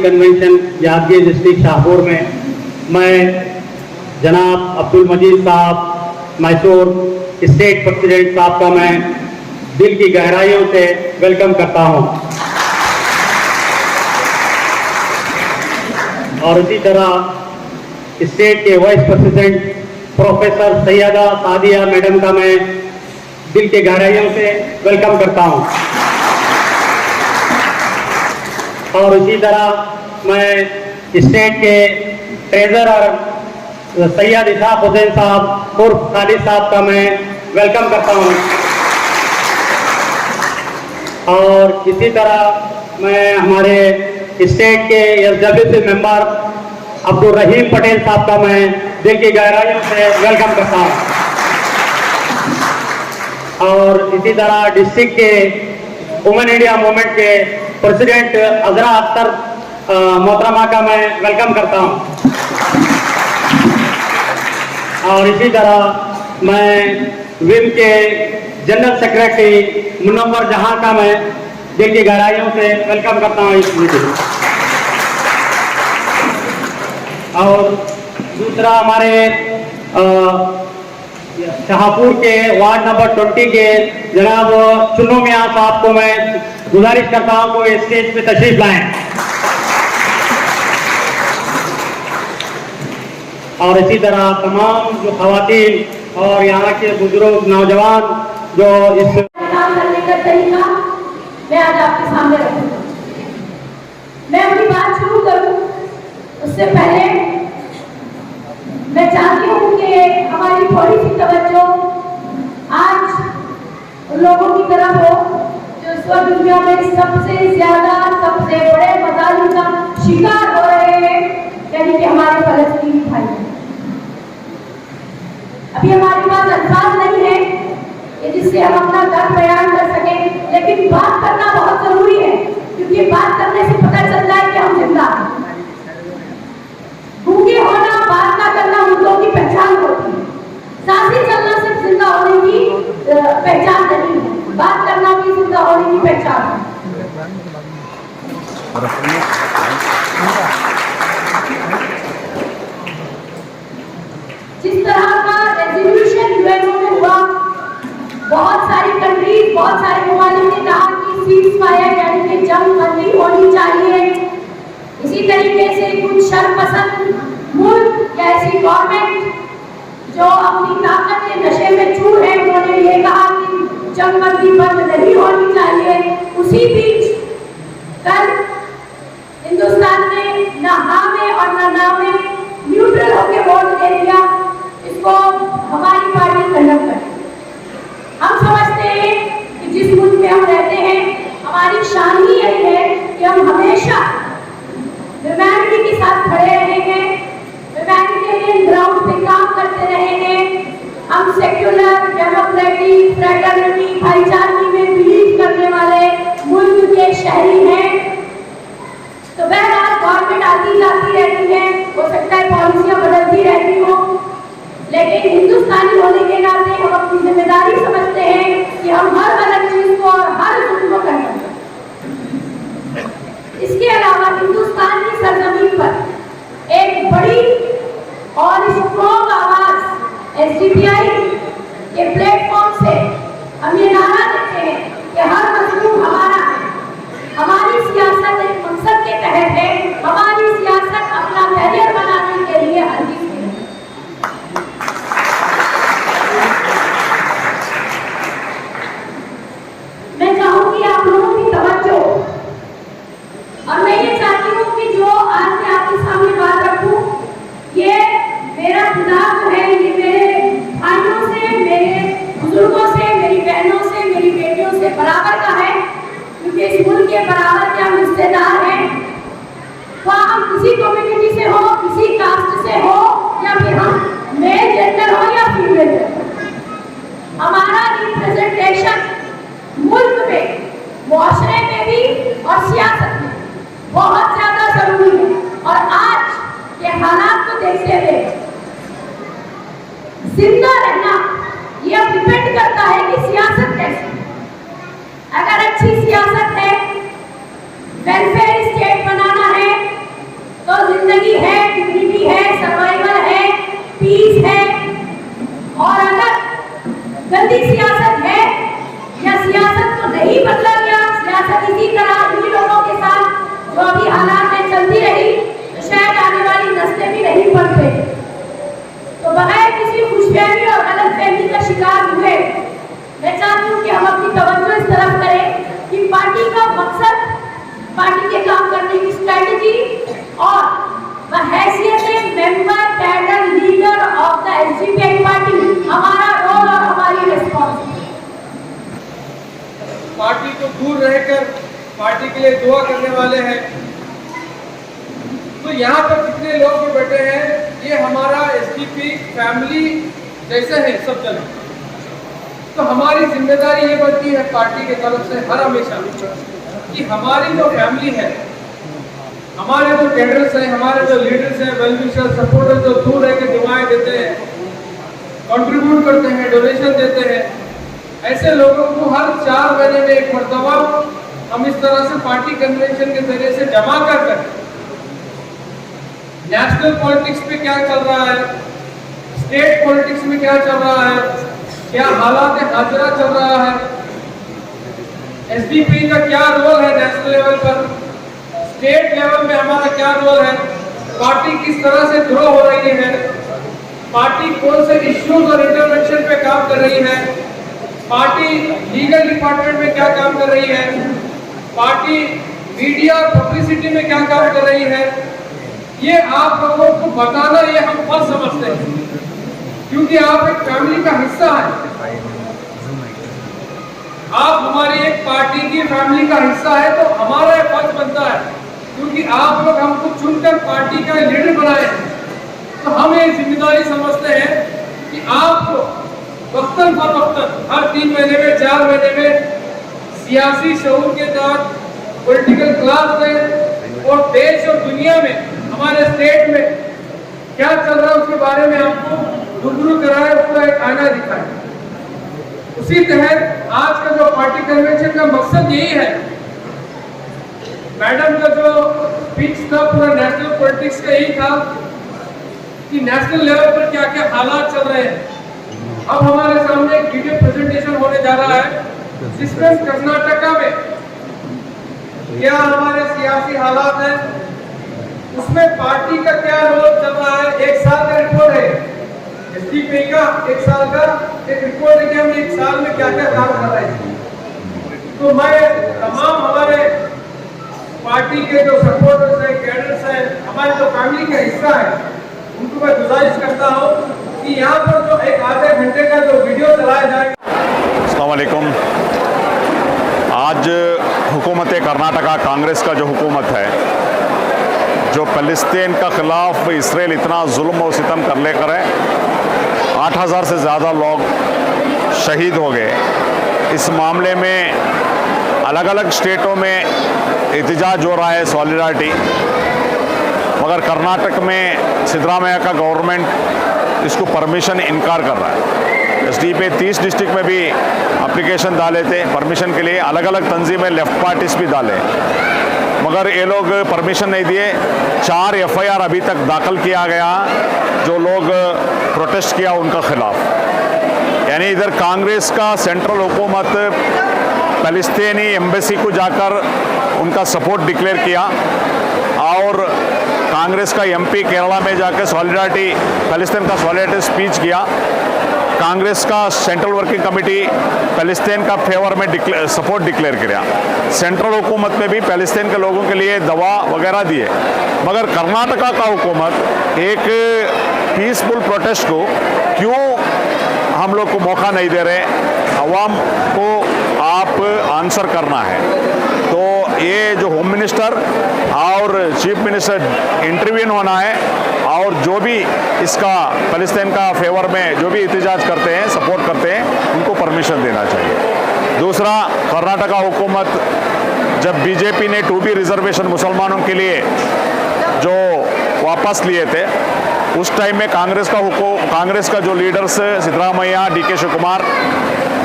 Convention Yadgir district Shahpur में मैं जनाब अब्दुल मजीद साहब मैसूर स्टेट प्रेसिडेंट साहब का मैं दिल की गहराइयों से वेलकम करता हूं। और इसी तरह स्टेट के vice president professor Saiyada Sadia madam का मैं दिल के गहराइयों से वेलकम करता हूं। और इसी तरह मैं स्टेट के ट्रेजरर सैयद इसाक हुसैन साहब उर्फ खालिद साहब का मैं वेलकम करता हूं। और इसी तरह मैं हमारे स्टेट के एसडब्ल्यूसी मेंबर अब्दुल रहीम पटेल साहब का मैं दिल की गहराइयों से वेलकम करता हूं। और इसी तरह डिस्ट्रिक्ट के वुमेन इंडिया मूवमेंट के प्रेसिडेंट अजरा अख्तर मोहतरमा का मैं वेलकम करता हूं। और इसी तरह मैं विम के जनरल सेक्रेटरी मुनव्वर जहां का मैं दिल की गहराइयों से वेलकम करता हूं इस मीटिंग। और दूसरा हमारे शाहपुर के वार्ड नंबर 20 के जनाब चुन्नू मियां साहब को मैं गुजारिश करता हूं को स्टेज पे तशरीफ लाएं। और इसी तरह तमाम जो खवातीन और यहाँ के बुजुर्ग नौजवान जो इस करने का तरीका मैं आज आपके सामने रखूंगा। मैं अपनी बात शुरू करूं उससे पहले मैं चाहती हूं कि हमारी थोड़ी सी तवज्जो आज उन लोगों की तरफ हो जो इस वक्त दुनिया में सबसे ज्यादा सबसे बड़े मजालिम का शिकार हो रहे हैं, यानी कि हमारे फलस्तीनी भाई। अभी हमारे पास अल्फाज नहीं है कि जिससे हम अपना दर्द बयान कर सकें, लेकिन बात करना बहुत जरूरी है क्योंकि बात करने से पता चलता है कि हम जिंदा हैं। भूखे होना, बात ना करना मुद्दों की पहचान होती है। सांसें चलना सिर्फ जिंदा होने की पहचान नहीं है, बात करना भी जिंदा होने की पहचान है। जिस तरह का रेजोल्यूशन यूएनओ में हुआ, बहुत सारी कंट्रीज, बहुत सारे ममालिक ने कहा कि सीज फायर यानी कि जंग बंदी होनी चाहिए। इसी तरीके से कुछ शरपसंद मुल्क या ऐसी गवर्नमेंट जो अपनी ताकत के नशे में चूर है, उन्होंने ये कहा कि जंग बंदी बंद नहीं होनी चाहिए। उसी बीच कल हिंदुस्तान ने न हाँ में और न ना में न्यूट्रल होकर वोट दे दिया। इसको हमारी पार्टी खंडन करती है। हम समझते हैं कि जिस मुल्क में हम रहते हैं, हमारी शान ही यही है कि हम हमेशा ह्यूमैनिटी के साथ खड़े रहेंगे, ह्यूमैनिटेरियन ग्राउंड पे काम करते रहेंगे। हम सेक्युलर, डेमोक्रेटिक, फ्रेटर्निटी, भाईचारे में बिलीव करने वाले मुल्क के शहरी हैं। तो बहरहाल गवर्नमेंट आती जाती रहती है, हो सकता है पॉलिसियां बदलती रहती हो, लेकिन हिंदुस्तानी होने के नाते हम अपनी जिम्मेदारी समझते हैं कि हम हर गलत चीज को और हर जुल्म को करना चाहिए। इसके अलावा हिंदुस्तान की सरजमीन पर एक बड़ी और स्ट्रॉन्ग आवाज एसडीपीआई के प्लेटफॉर्म से हम ये नारा देते हैं कि हर मजलूम हमारा है। हमारी सियासत एक मकसद के तहत है, हमारी सियासत अपना कैरियर बनाने के लिए हरगिज़ नहीं। मैं चाहूंगी आप लोगों की तवज्जो, और मैं ये चाहती हूँ कि जो आज मैं आपके सामने बात रखूं, ये मेरा खिताब जो है ये मेरे भाइयों से, मेरे बुजुर्गों से, मेरी बहनों से, मेरी बेटियों से बराबर का है, क्योंकि इस मुल्क के बराबर के हम रिश्तेदार हैं। वहाँ हम किसी कम्युनिटी से हो, किसी कास्ट से हो, या फिर हम मेल जेंडर हो या फीमेल जेंडर, हमारा रिप्रेजेंटेशन मुल्क में, मुआशरे में भी और सियासत में बहुत ज्यादा जरूरी है। और आज के हालात को देखते हुए जिंदा रहना ये अब डिपेंड करता है कि सियासत कैसी है। अगर अच्छी सियासत है, वेलफेयर स्टेट बनाना है, शिकार हुए, मैं चाहती हूँ कि हम अपनी तवज्जो इस तरफ करें कि पार्टी का मकसद, पार्टी के काम करने की स्ट्रेटजी और हैसियत member cadre leader of the SDPI party, हमारा रोल और हमारी रिस्पॉन्सिबिलिटी। पार्टी को दूर रहकर पार्टी के लिए दुआ करने वाले हैं। तो यहाँ पर जितने लोग भी बैठे हैं, ये हमारा एसडीपी फैमिली जैसे है सब जन। तो हमारी जिम्मेदारी ये बनती है पार्टी के तरफ से हर हमेशा कि हमारी जो फैमिली है, हमारे जो कैडर्स हैं, हमारे जो लीडर्स हैं, वेलविशर सपोर्टर जो दूर रह के दुआएं देते हैं, कंट्रीब्यूट करते हैं, डोनेशन देते हैं, ऐसे लोगों को हर 4 महीने में एक मरतबा हम इस तरह से पार्टी कन्वेंशन के जरिए से जमा कर नेशनल पॉलिटिक्स में क्या चल रहा है, स्टेट पॉलिटिक्स में क्या चल रहा है, क्या हालात हाजरा चल रहा है, एसडीपी का क्या रोल है नेशनल लेवल पर, स्टेट लेवल में हमारा क्या रोल है, पार्टी किस तरह से ग्रो हो रही है, पार्टी कौन से इश्यूज और इंटरवेंशन पे काम कर रही है, पार्टी लीगल डिपार्टमेंट में क्या काम कर रही है, पार्टी मीडिया और पब्लिसिटी में क्या काम कर रही है, ये आप लोगों को बताना ये हम फर्ज समझते हैं, क्योंकि आप एक फैमिली का हिस्सा है। आप हमारी एक पार्टी की फैमिली का हिस्सा है, तो हमारा फर्ज बनता है, क्योंकि आप लोग हमको चुनकर पार्टी का लीडर बनाए, तो हम ये जिम्मेदारी समझते हैं कि आपको वक्तन फवक्तन हर 3 महीने में 4 महीने में सियासी शऊर के तहत पॉलिटिकल क्लास में और देश और दुनिया में हमारे स्टेट में क्या चल रहा है उसके बारे में आपको रूबरू कराए, उसका एक आईना दिखाए। उसी तहत आज का जो पार्टी कन्वेंशन का मकसद यही है। मैडम का जो स्पीच था पूरा नेशनल पॉलिटिक्स का यही था कि नेशनल लेवल पर क्या क्या हालात चल रहे हैं। अब हमारे सामने एक वीडियो प्रेजेंटेशन होने जा रहा है, जिसमें कर्नाटका में क्या हमारे सियासी हालात हैं, उसमें पार्टी का क्या रोल चल रहा है। 1 साल का रिपोर्ट है एसडीपी का, 1 साल का एक रिपोर्ट है कि हम 1 साल में क्या क्या काम कर रहे हैं। तो मैं तमाम हमारे पार्टी के जो सपोर्टर्स हैं, कैडर्स हैं, हमारे जो फैमिली का हिस्सा है, उनको मैं गुजारिश करता हूँ कि यहाँ पर जो एक आधे घंटे का जो वीडियो चलाया जाएगा। अस्सलाम वालेकुम। आज हुकूमत कर्नाटका कांग्रेस का जो हुकूमत है, जो फ़लस्तीन का ख़िलाफ़ इसराइल इतना जुल्म और सितम कर लेकर है, 8000 से ज़्यादा लोग शहीद हो गए। इस मामले में अलग अलग स्टेटों में एहतजाज हो रहा है, सॉलिडारिटी, मगर कर्नाटक में सिद्धरामैया का गवर्नमेंट इसको परमिशन इनकार कर रहा है। एसडीपी 30 डिस्ट्रिक्ट में भी एप्लीकेशन डाले थे परमिशन के लिए, अलग अलग तंजीमें लेफ्ट पार्टीज भी डाले, मगर ये लोग परमिशन नहीं दिए। 4 FIR अभी तक दाखिल किया गया जो लोग प्रोटेस्ट किया उनका खिलाफ। यानी इधर कांग्रेस का सेंट्रल हुकूमत फ़लस्तीनी एम्बेसी को जाकर उनका सपोर्ट डिक्लेयर किया और कांग्रेस का MP केरला में जाकर सॉलिडारिटी, फ़लस्तीन का सॉलिडारिटी स्पीच किया। कांग्रेस का सेंट्रल वर्किंग कमेटी फ़लस्तीन का फेवर में सपोर्ट डिक्लेयर किया। सेंट्रल हुकूमत में भी फ़लस्तीन के लोगों के लिए दवा वगैरह दिए, मगर कर्नाटका का हुकूमत एक पीसफुल प्रोटेस्ट को क्यों हम लोग को मौका नहीं दे रहे। अवाम को आप आंसर करना है, तो ये जो होम मिनिस्टर और चीफ मिनिस्टर इंटरवीन होना है और जो भी इसका फ़लस्तीन का फेवर में जो भी एहतजाज करते हैं, सपोर्ट करते हैं, उनको परमिशन देना चाहिए। दूसरा, कर्नाटका हुकूमत जब बीजेपी ने 2B रिजर्वेशन मुसलमानों के लिए जो वापस लिए थे, उस टाइम में कांग्रेस का जो लीडर्स सिद्धरामैया, DK शिवकुमार,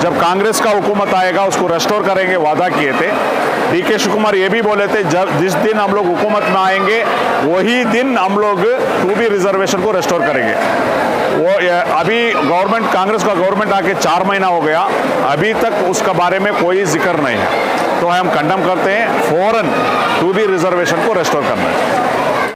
जब कांग्रेस का हुकूमत आएगा उसको रेस्टोर करेंगे वादा किए थे। DK शिवकुमार ये भी बोले थे जब जिस दिन हम लोग हुकूमत में आएंगे वही दिन हम लोग 2B रिजर्वेशन को रेस्टोर करेंगे। वो अभी गवर्नमेंट, कांग्रेस का गवर्नमेंट आके 4 महीना हो गया, अभी तक उसका बारे में कोई जिक्र नहीं है। तो हम कंडम करते हैं, फौरन 2B रिजर्वेशन को रेस्टोर करना है।